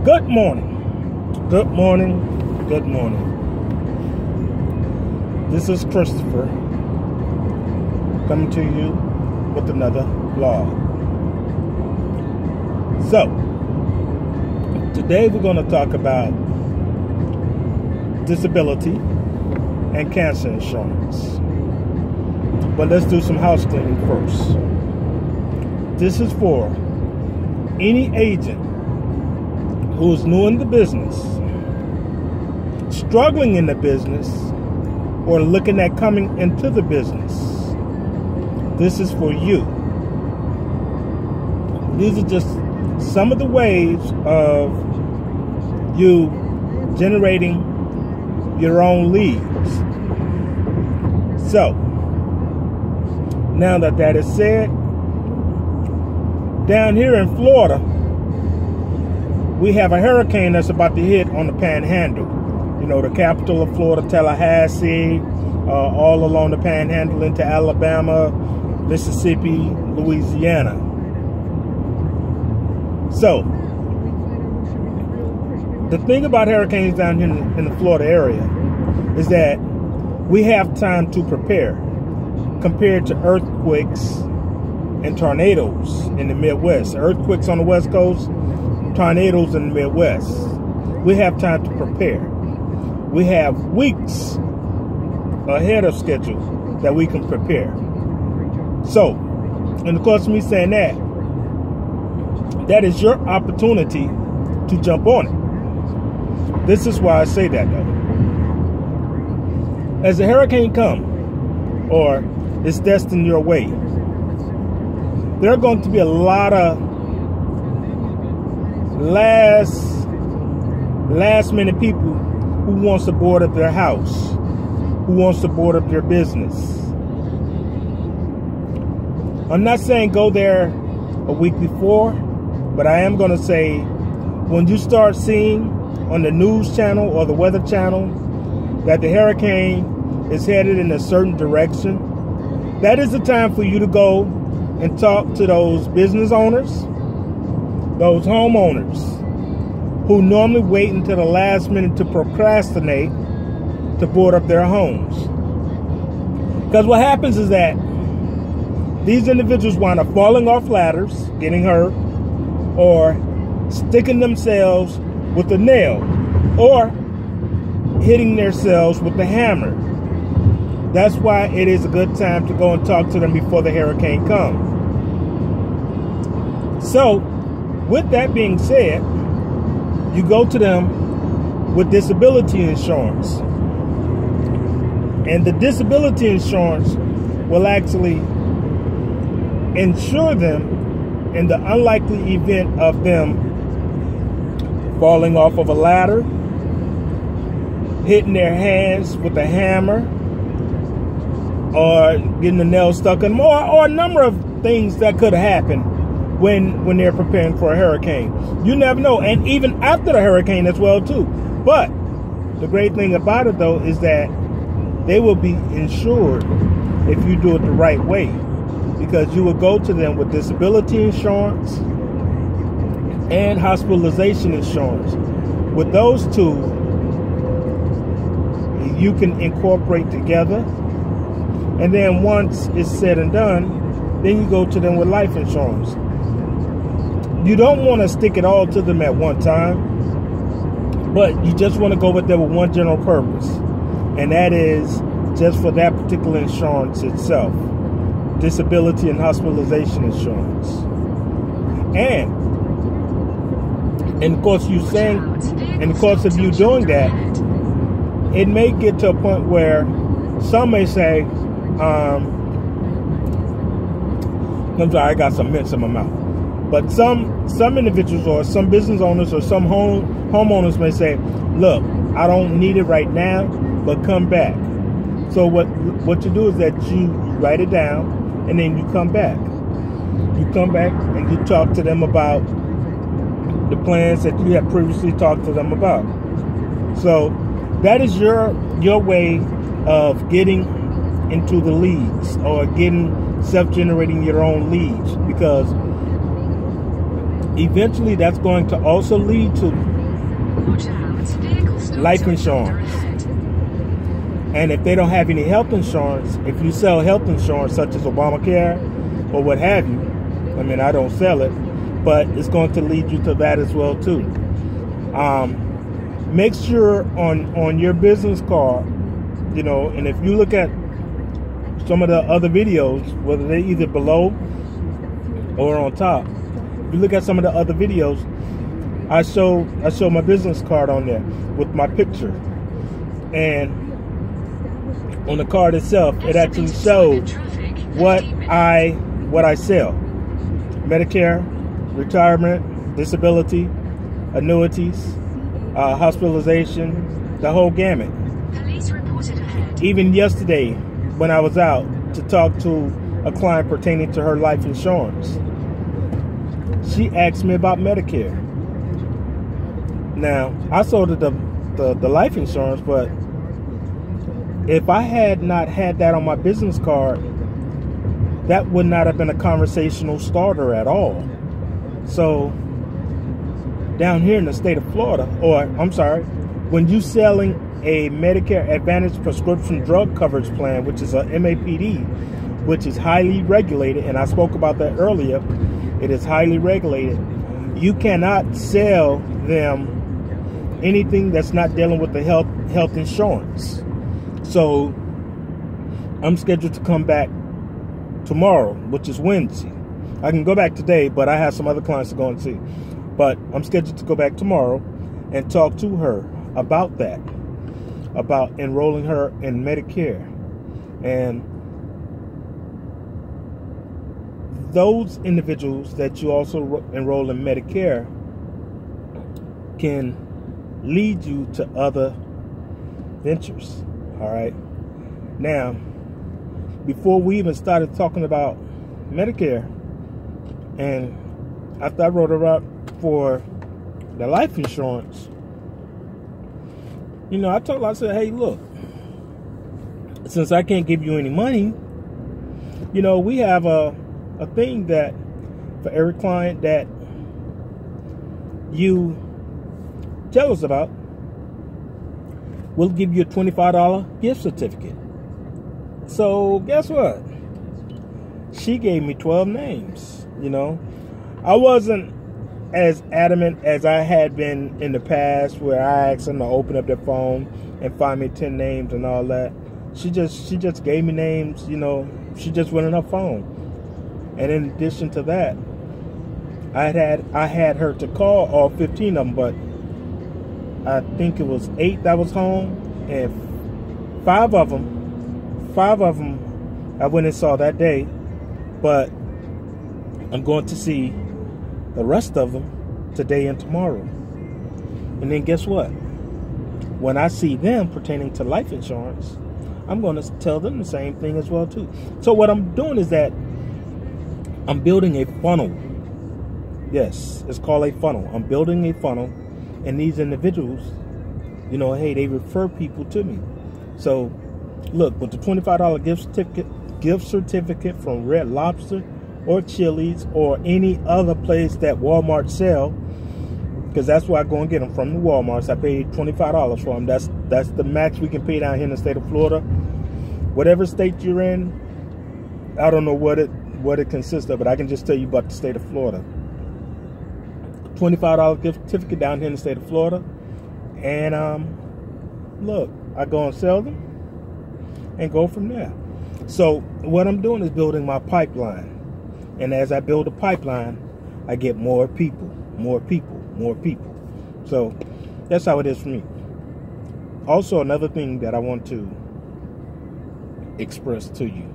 Good morning. Good morning. Good morning. This is Christopher coming to you with another vlog. So, today we're going to talk about disability and cancer insurance. But let's do some house cleaning first. This is for any agent who's new in the business, struggling in the business, or looking at coming into the business. This is for you. These are just some of the ways of you generating your own leads. So, now that that is said, down here in Florida, we have a hurricane that's about to hit on the Panhandle. You know, the capital of Florida, Tallahassee, all along the Panhandle into Alabama, Mississippi, Louisiana. So, the thing about hurricanes down here in the Florida area is that we have time to prepare compared to earthquakes and tornadoes in the Midwest. Earthquakes on the West Coast, tornadoes in the Midwest. We have time to prepare. We have weeks ahead of schedule that we can prepare. So, and of course, me saying that, that is your opportunity to jump on it. This is why I say that, though. As a hurricane comes, or is destined your way, there are going to be a lot of last minute people who wants to board up their house, who wants to board up their business. I'm not saying go there a week before, but I am going to say when you start seeing on the news channel or the weather channel that the hurricane is headed in a certain direction, that is the time for you to go and talk to those business owners, those homeowners who normally wait until the last minute to procrastinate to board up their homes. Because what happens is that these individuals wind up falling off ladders, getting hurt, or sticking themselves with a nail, or hitting themselves with a hammer. That's why it is a good time to go and talk to them before the hurricane comes. So, with that being said, you go to them with disability insurance. And the disability insurance will actually insure them in the unlikely event of them falling off of a ladder, hitting their hands with a hammer, or getting a nail stuck in them, or a number of things that could happen when they're preparing for a hurricane. You never know. And even after the hurricane as well too. But the great thing about it though is that they will be insured if you do it the right way, because you will go to them with disability insurance and hospitalization insurance. With those two, you can incorporate together, and then once it's said and done, then you go to them with life insurance. You don't want to stick it all to them at one time, but you just want to go with them with one general purpose, and that is just for that particular insurance itself, disability and hospitalization insurance. And of course, you saying, in the course of you doing that, it may get to a point where some may say, I'm sorry, I got some mints in my mouth. But some individuals or some business owners or some homeowners may say, look, I don't need it right now, but come back. So what you do is that you write it down, and then you come back. You come back and you talk to them about the plans that you have previously talked to them about. So that is your way of getting into the leads, or getting self-generating your own leads, because eventually that's going to also lead to life insurance. And if they don't have any health insurance, if you sell health insurance such as Obamacare or what have you, I mean, I don't sell it, but it's going to lead you to that as well too. Make sure on your business card, you know, and if you look at some of the other videos, whether they're either below or on top, if you look at some of the other videos, I show my business card on there with my picture, and on the card itself, it actually shows what I sell: Medicare, retirement, disability, annuities, hospitalization, the whole gamut. Police reported ahead. Even yesterday, when I was out to talk to a client pertaining to her life insurance, she asked me about Medicare. Now, I sold her the life insurance, but if I had not had that on my business card, that would not have been a conversational starter at all. So, down here in the state of Florida, or I'm sorry, when you're selling a Medicare Advantage prescription drug coverage plan, which is a MAPD, which is highly regulated, and I spoke about that earlier, it is highly regulated. You cannot sell them anything that's not dealing with the health insurance. So I'm scheduled to come back tomorrow, which is Wednesday. I can go back today, but I have some other clients to go and see. But I'm scheduled to go back tomorrow and talk to her about that, about enrolling her in Medicare. And those individuals that you also enroll in Medicare can lead you to other ventures. All right. Now, before we even started talking about Medicare, and after I wrote her up for the life insurance, you know, I told her, I said, hey, look, since I can't give you any money, you know, we have a thing that for every client that you tell us about, we'll give you a $25 gift certificate. So guess what? She gave me 12 names. You know, I wasn't as adamant as I had been in the past, where I asked them to open up their phone and find me 10 names and all that. She just gave me names. You know, she just went on her phone. And in addition to that, I had her to call all 15 of them, but I think it was 8 that was home, and 5 of them I went and saw that day, but I'm going to see the rest of them today and tomorrow. And then guess what? When I see them pertaining to life insurance, I'm going to tell them the same thing as well too. So what I'm doing is that I'm building a funnel. Yes, it's called a funnel. I'm building a funnel. And these individuals, you know, hey, they refer people to me. So, look, with the $25 gift certificate from Red Lobster or Chili's or any other place that Walmart sell, because that's where I go and get them from, the Walmarts. I paid $25 for them. That's the max we can pay down here in the state of Florida. Whatever state you're in, I don't know what it consists of, but I can just tell you about the state of Florida. $25 gift certificate down here in the state of Florida, and look, I go and sell them and go from there. So what I'm doing is building my pipeline, and as I build a pipeline, I get more people. So that's how it is for me. Also, another thing that I want to express to you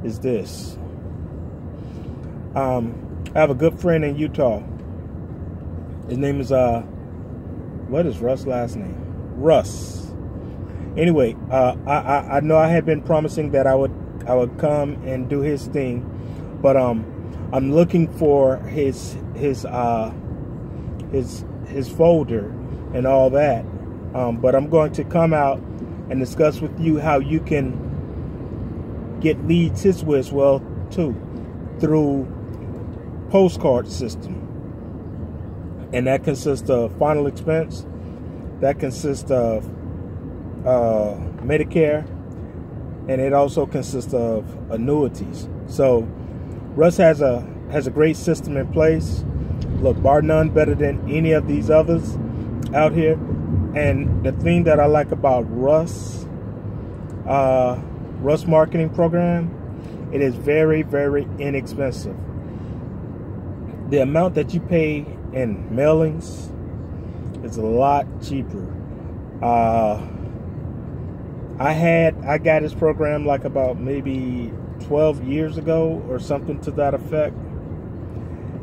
is this. I have a good friend in Utah. His name is what is Russ' last name? Russ. Anyway, I know I had been promising that I would come and do his thing, but I'm looking for his folder and all that. But I'm going to come out and discuss with you how you can get leads his way as well too, through postcard system. And that consists of final expense. That consists of Medicare. And it also consists of annuities. So Russ has a great system in place. Look, bar none, better than any of these others out here. And the thing that I like about Russ marketing program, it is very, very inexpensive. The amount that you pay in mailings is a lot cheaper. I got this program like about maybe 12 years ago or something to that effect.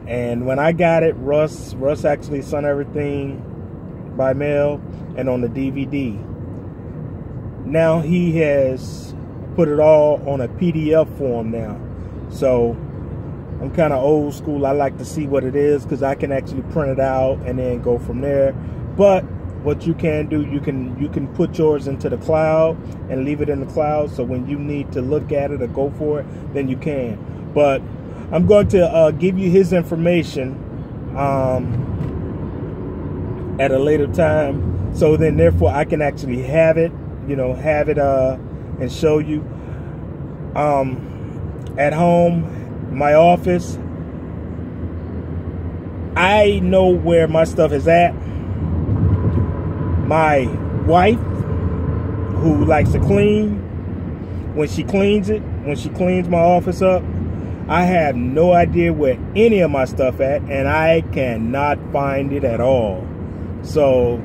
And when I got it, Russ actually sent everything by mail and on the DVD. Now he has put it all on a PDF form now. So I'm kind of old school. I like to see what it is because I can actually print it out and then go from there. But what you can do, you can put yours into the cloud and leave it in the cloud. So when you need to look at it or go for it, then you can. But I'm going to give you his information at a later time. So then therefore I can actually have it, and show you at home, my office. I know where my stuff is at. My wife, who likes to clean, when she cleans my office up, I have no idea where any of my stuff at, and I cannot find it at all. So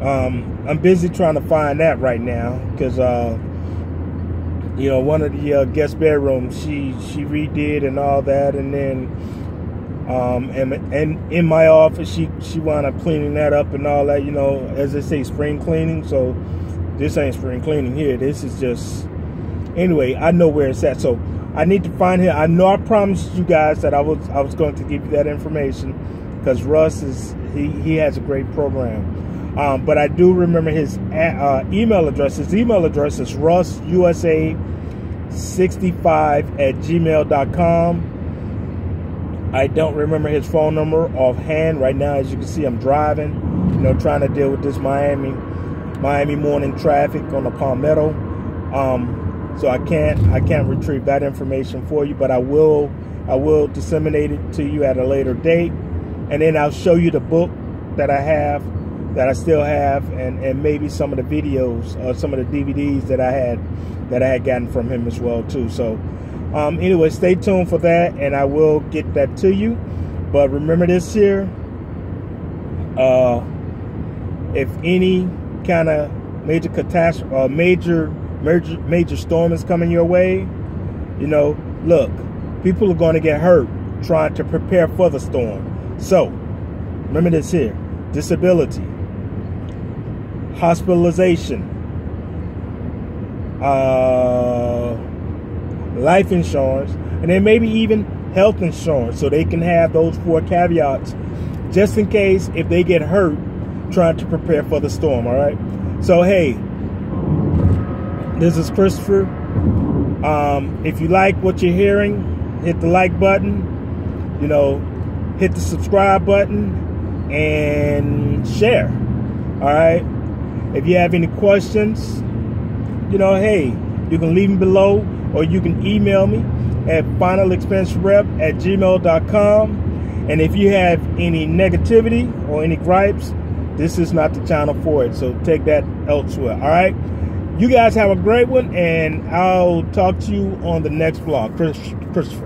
I'm busy trying to find that right now because one of the guest bedrooms she redid and all that, and then and in my office she wound up cleaning that up and all that, as they say, spring cleaning. So this ain't spring cleaning here. This is just, anyway, I know where it's at. So I need to find him. I know I promised you guys that I was going to give you that information because Russ he has a great program. But I do remember his email address. His email address is russusa65@gmail.com. I don't remember his phone number offhand right now. As you can see, I'm driving, trying to deal with this Miami morning traffic on the Palmetto. So I can't retrieve that information for you, but I will disseminate it to you at a later date, and then I'll show you the book that I still have, and maybe some of the videos or some of the DVDs that I had gotten from him as well too. So anyway, stay tuned for that, and I will get that to you. But remember this here, if any kind of major catastrophe or major storm is coming your way, look, people are going to get hurt trying to prepare for the storm. So remember this here: disability, hospitalization, life insurance, and then maybe even health insurance. So they can have those 4 caveats just in case if they get hurt trying to prepare for the storm. All right. So hey, this is Christopher. If you like what you're hearing, hit the like button, hit the subscribe button, and share. All right. If you have any questions, hey, you can leave them below, or you can email me at finalexpenserep@gmail.com. And if you have any negativity or any gripes, this is not the channel for it. So take that elsewhere. All right. You guys have a great one, and I'll talk to you on the next vlog. Christopher.